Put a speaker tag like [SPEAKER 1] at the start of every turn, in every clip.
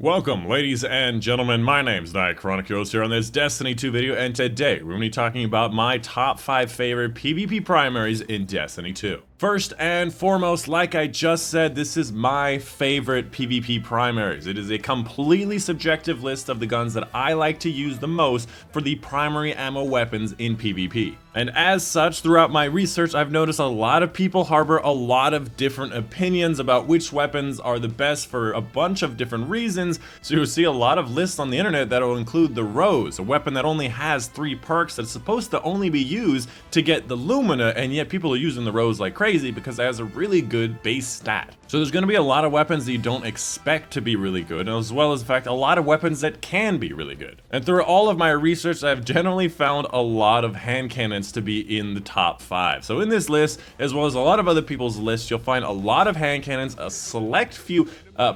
[SPEAKER 1] Welcome, ladies and gentlemen. My name's Dychronic here on this Destiny 2 video, and today we're going to be talking about my top 5 favorite PvP primaries in Destiny 2. First and foremost, like I just said, this is my favorite PvP primaries. It is a completely subjective list of the guns that I like to use the most for the primary ammo weapons in PvP. And as such, throughout my research, I've noticed a lot of people harbor a lot of different opinions about which weapons are the best for a bunch of different reasons. So you'll see a lot of lists on the internet that will include the Rose, a weapon that only has 3 perks that's supposed to only be used to get the Lumina, and yet people are using the Rose like crazy because it has a really good base stat. So there's going to be a lot of weapons that you don't expect to be really good, as well as, in fact, a lot of weapons that can be really good. And through all of my research, I've generally found a lot of hand cannons to be in the top 5. So in this list, as well as a lot of other people's lists, you'll find a lot of hand cannons, a select few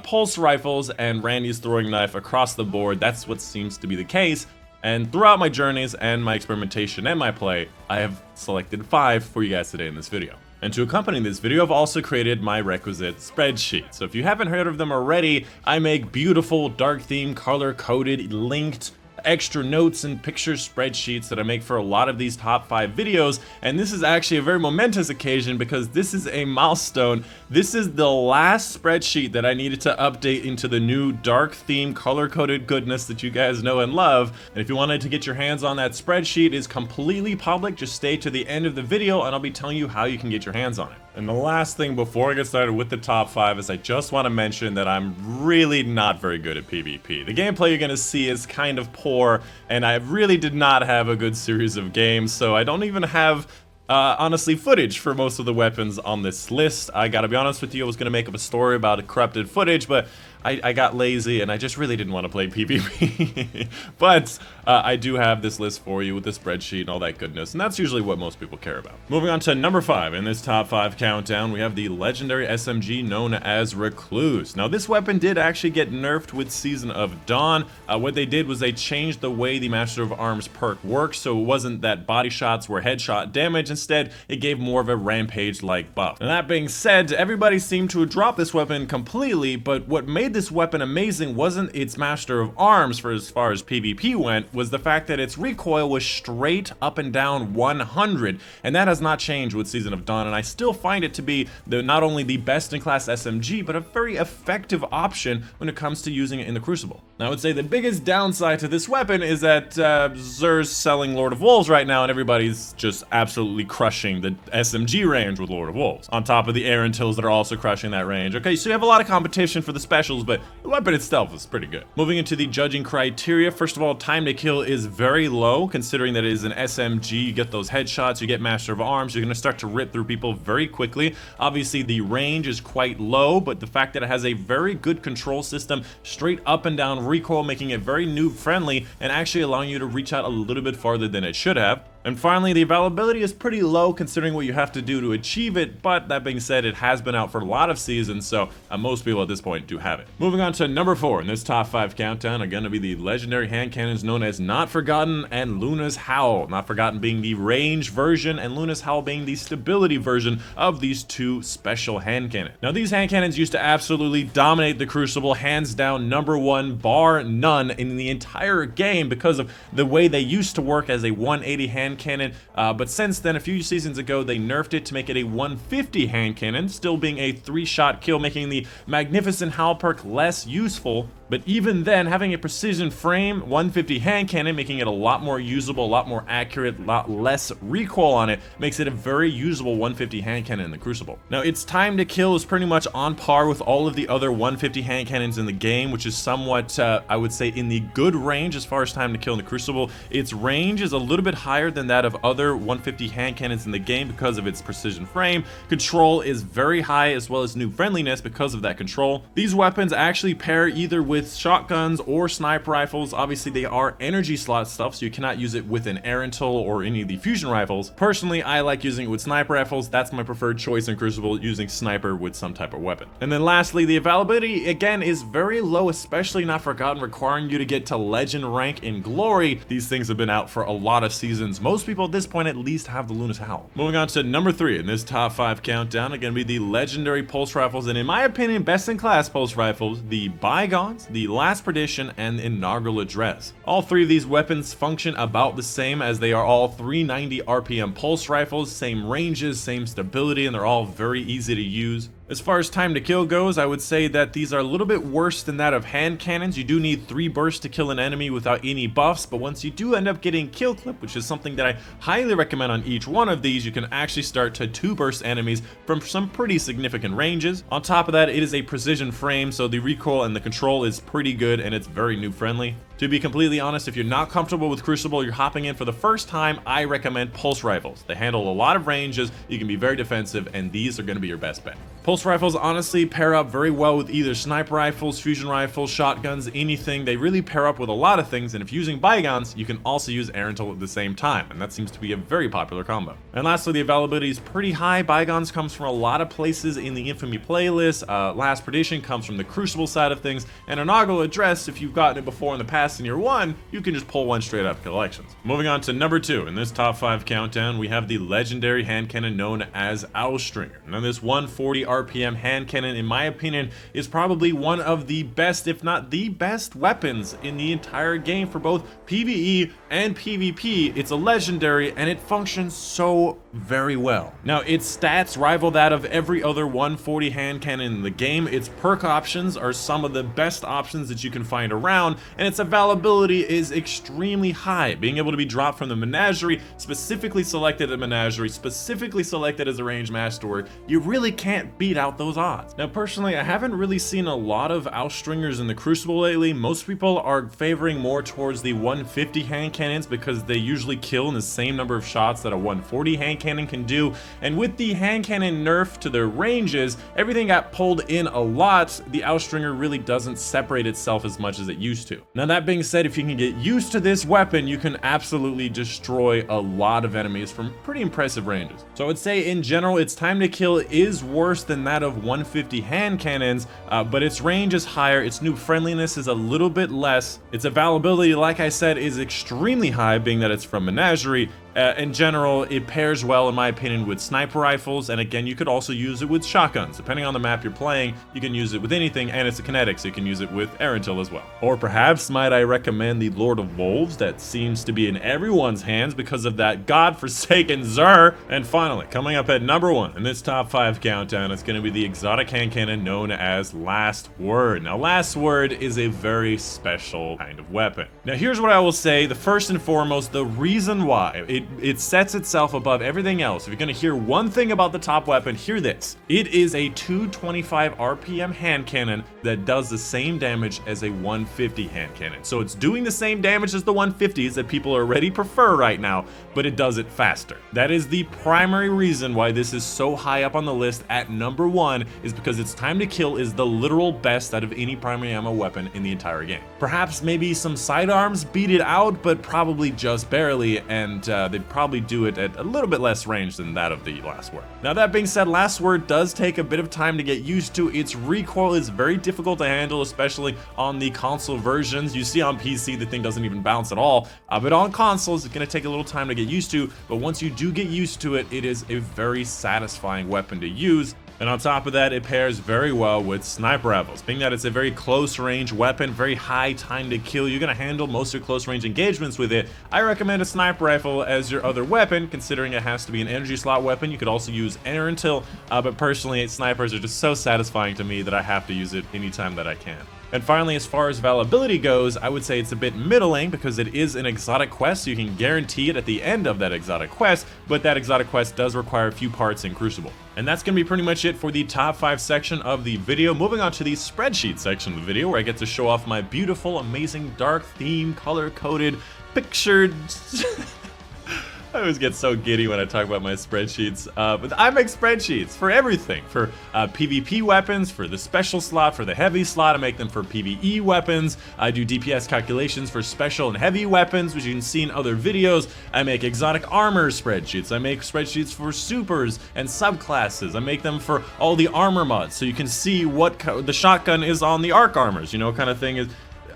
[SPEAKER 1] pulse rifles, and Randy's throwing knife across the board. That's what seems to be the case. And throughout my journeys and my experimentation and my play, I have selected 5 for you guys today in this video. And to accompany this video, I've also created my requisite spreadsheet. So if you haven't heard of them already, I make beautiful, dark theme, color-coded, linked, extra notes and picture spreadsheets that I make for a lot of these top 5 videos, and this is actually a very momentous occasion because this is a milestone. This is the last spreadsheet that I needed to update into the new dark theme color-coded goodness that you guys know and love. And if you wanted to get your hands on that spreadsheet, it's completely public. Just stay to the end of the video and I'll be telling you how you can get your hands on it. And the last thing before I get started with the top 5 is I just want to mention that I'm really not very good at PvP. The gameplay you're going to see is kind of poor, and I really did not have a good series of games, so I don't even have honestly footage for most of the weapons on this list. I gotta be honest with you, I was gonna make up a story about corrupted footage, but I got lazy and I just really didn't want to play PvP. But I do have this list for you with the spreadsheet and all that goodness, and that's usually what most people care about. Moving on to number 5 in this top 5 countdown, we have the legendary SMG known as Recluse. Now this weapon did actually get nerfed with Season of Dawn. What they did was they changed the way the Master of Arms perk works, so it wasn't that body shots were headshot damage. Instead, it gave more of a rampage-like buff. And that being said, everybody seemed to have dropped this weapon completely, but what made this weapon amazing wasn't its Master of Arms for as far as PvP went, was the fact that its recoil was straight up and down 100, and that has not changed with Season of Dawn, and I still find it to be not only the best-in-class SMG, but a very effective option when it comes to using it in the Crucible. Now, I would say the biggest downside to this weapon is that Xur's selling Lord of Wolves right now, and everybody's just absolutely crushing the SMG range with Lord of Wolves, on top of the Aaron Tills that are also crushing that range. Okay, so you have a lot of competition for the specials, but the weapon itself is pretty good. Moving into the judging criteria, first of all, time to kill is very low, considering that it is an SMG. You get those headshots, you get Master of Arms, you're going to start to rip through people very quickly. Obviously, the range is quite low, but the fact that it has a very good control system, straight up and down recoil, making it very noob friendly, and actually allowing you to reach out a little bit farther than it should have. And finally, the availability is pretty low considering what you have to do to achieve it, but that being said, it has been out for a lot of seasons, so most people at this point do have it. Moving on to number 4 in this top 5 countdown are going to be the legendary hand cannons known as Not Forgotten and Luna's Howl. Not Forgotten being the range version and Luna's Howl being the stability version of these 2 special hand cannons. Now, these hand cannons used to absolutely dominate the Crucible, hands down number 1 bar none in the entire game because of the way they used to work as a 180 hand cannon, but since then, a few seasons ago, they nerfed it to make it a 150 hand cannon, still being a 3-shot kill, making the magnificent Howl perk less useful. But even then, having a precision frame 150 hand cannon, making it a lot more usable, a lot more accurate, a lot less recoil on it, makes it a very usable 150 hand cannon in the Crucible. Now, its time to kill is pretty much on par with all of the other 150 hand cannons in the game, which is somewhat, I would say, in the good range as far as time to kill in the Crucible. Its range is a little bit higher than that of other 150 hand cannons in the game because of its precision frame. Control is very high, as well as new friendliness because of that control. These weapons actually pair either with shotguns or sniper rifles. Obviously, they are energy slot stuff, so you cannot use it with an Aaron Till or any of the fusion rifles. Personally, I like using it with sniper rifles. That's my preferred choice in Crucible, using sniper with some type of weapon. And then lastly, the availability again is very low, especially Not Forgotten, requiring you to get to legend rank in Glory. These things have been out for a lot of seasons. most people at this point at least have the Luna's Howl. Moving on to number 3 in this top 5 countdown are going to be the legendary pulse rifles, and in my opinion, best in class pulse rifles, the Bygones, the Last Perdition, and the Inaugural Address. All 3 of these weapons function about the same, as they are all 390 RPM pulse rifles, same ranges, same stability, and they're all very easy to use. As far as time to kill goes, I would say that these are a little bit worse than that of hand cannons. You do need 3 bursts to kill an enemy without any buffs, but once you do end up getting kill clip, which is something that I highly recommend on each one of these, you can actually start to 2 burst enemies from some pretty significant ranges. On top of that, it is a precision frame, so the recoil and the control is pretty good, and it's very noob friendly. To be completely honest, if you're not comfortable with Crucible, you're hopping in for the first time, I recommend pulse rifles. They handle a lot of ranges, you can be very defensive, and these are going to be your best bet. Pulse rifles honestly pair up very well with either sniper rifles, fusion rifles, shotguns, anything. They really pair up with a lot of things, and if using Bygones, you can also use Aerental at the same time, and that seems to be a very popular combo. And lastly, the availability is pretty high. Bygones comes from a lot of places in the Infamy playlist. Last Perdition comes from the Crucible side of things, and Inaugural Address, if you've gotten it before in the past in year 1, you can just pull one straight out of collections. Moving on to number 2 in this top 5 countdown, we have the legendary hand cannon known as Owlstringer. Now this 140 RPM hand cannon, in my opinion, is probably one of the best, if not the best, weapons in the entire game for both PvE and PvP. It's a legendary and it functions so very well. Now its stats rival that of every other 140 hand cannon in the game. Its perk options are some of the best options that you can find around, and its availability is extremely high, being able to be dropped from the Menagerie, specifically selected at Menagerie, specifically selected as a range master. You really can't beat out those odds. Now personally, I haven't really seen a lot of Owlstringers in the Crucible lately. Most people are favoring more towards the 150 hand cannons because they usually kill in the same number of shots that a 140 hand cannon can do, and with the hand cannon nerf to their ranges, everything got pulled in a lot. The Owlstringer really doesn't separate itself as much as it used to. Now that being said, if you can get used to this weapon, you can absolutely destroy a lot of enemies from pretty impressive ranges. So I would say in general, its time to kill is worse than that of 150 hand cannons, but its range is higher, its noob friendliness is a little bit less, its availability, like I said, is extremely high, being that it's from Menagerie. In general, it pairs well, in my opinion, with sniper rifles, and again, you could also use it with shotguns. Depending on the map you're playing, you can use it with anything, and it's a kinetic, so you can use it with Aerental as well. Or perhaps might I recommend the Lord of Wolves, that seems to be in everyone's hands because of that godforsaken Xur. And finally, coming up at number 1 in this top 5 countdown, it's going to be the exotic hand cannon known as Last Word. Now, Last Word is a very special kind of weapon. Now, here's what I will say. The first and foremost, the reason why it sets itself above everything else. If you're going to hear one thing about the top weapon, hear this. It is a 225 RPM hand cannon that does the same damage as a 150 hand cannon. So it's doing the same damage as the 150s that people already prefer right now, but it does it faster. That is the primary reason why this is so high up on the list at number 1, is because its time to kill is the literal best out of any primary ammo weapon in the entire game. Perhaps maybe some sidearms beat it out, but probably just barely, and they probably do it at a little bit less range than that of the Last Word. Now that being said, Last Word does take a bit of time to get used to. Its recoil is very difficult to handle, especially on the console versions. You see on PC, the thing doesn't even bounce at all, but on consoles, it's going to take a little time to get used to, but once you do get used to it, it is a very satisfying weapon to use. And on top of that, it pairs very well with sniper rifles. Being that it's a very close range weapon, very high time to kill, you're going to handle most of your close range engagements with it. I recommend a sniper rifle as your other weapon, considering it has to be an energy slot weapon. You could also use Aerental, but personally, snipers are just so satisfying to me that I have to use it anytime that I can. And finally, as far as availability goes, I would say it's a bit middling because it is an exotic quest, so you can guarantee it at the end of that exotic quest, but that exotic quest does require a few parts in Crucible. And that's going to be pretty much it for the top 5 section of the video. Moving on to the spreadsheet section of the video, where I get to show off my beautiful, amazing, dark theme, color-coded, pictured... I always get so giddy when I talk about my spreadsheets, but I make spreadsheets for everything, for PvP weapons, for the special slot, for the heavy slot. I make them for PvE weapons. I do DPS calculations for special and heavy weapons, which you can see in other videos. I make exotic armor spreadsheets. I make spreadsheets for supers and subclasses. I make them for all the armor mods, so you can see what the shotgun is on the arc armors, you know, kind of thing.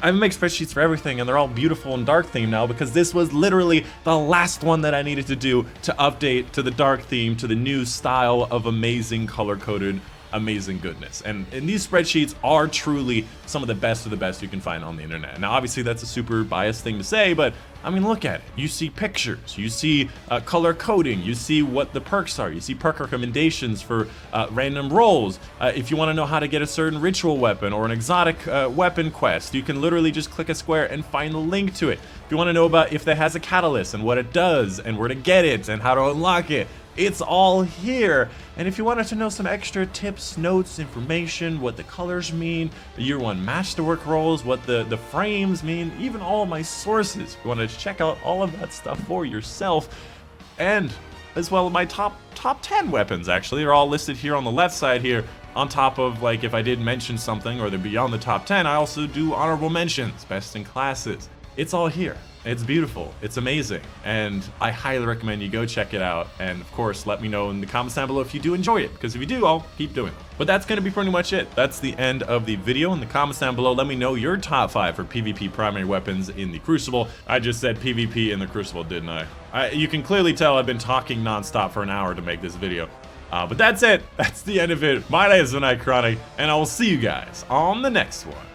[SPEAKER 1] I make spreadsheets for everything, and they're all beautiful and dark themed now because this was literally the last one that I needed to do to update to the dark theme, to the new style of amazing color-coded amazing goodness. And these spreadsheets are truly some of the best you can find on the internet. Now obviously that's a super biased thing to say, but I mean, look at it. You see pictures, you see color coding, you see what the perks are, you see perk recommendations for random rolls. If you want to know how to get a certain ritual weapon or an exotic weapon quest, you can literally just click a square and find the link to it. If you want to know about if that has a catalyst and what it does and where to get it and how to unlock it, it's all here. And if you wanted to know some extra tips, notes, information, what the colors mean, the year 1 masterwork rolls, what the frames mean, even all my sources, if you wanted to check out all of that stuff for yourself, and as well my top 10 weapons actually are all listed here on the left side here, on top of, like, if I did mention something or they're beyond the top 10, I also do honorable mentions, best in classes. It's all here. It's beautiful, it's amazing, and I highly recommend you go check it out, and of course let me know in the comments down below if you do enjoy it, because if you do, I'll keep doing it. But that's going to be pretty much it. That's the end of the video. In the comments down below, let me know your top 5 for PvP primary weapons in the Crucible. I just said PvP in the Crucible, didn't I? You can clearly tell I've been talking non-stop for an hour to make this video. But that's it. That's the end of it. My name is Dychronic, and I will see you guys on the next one.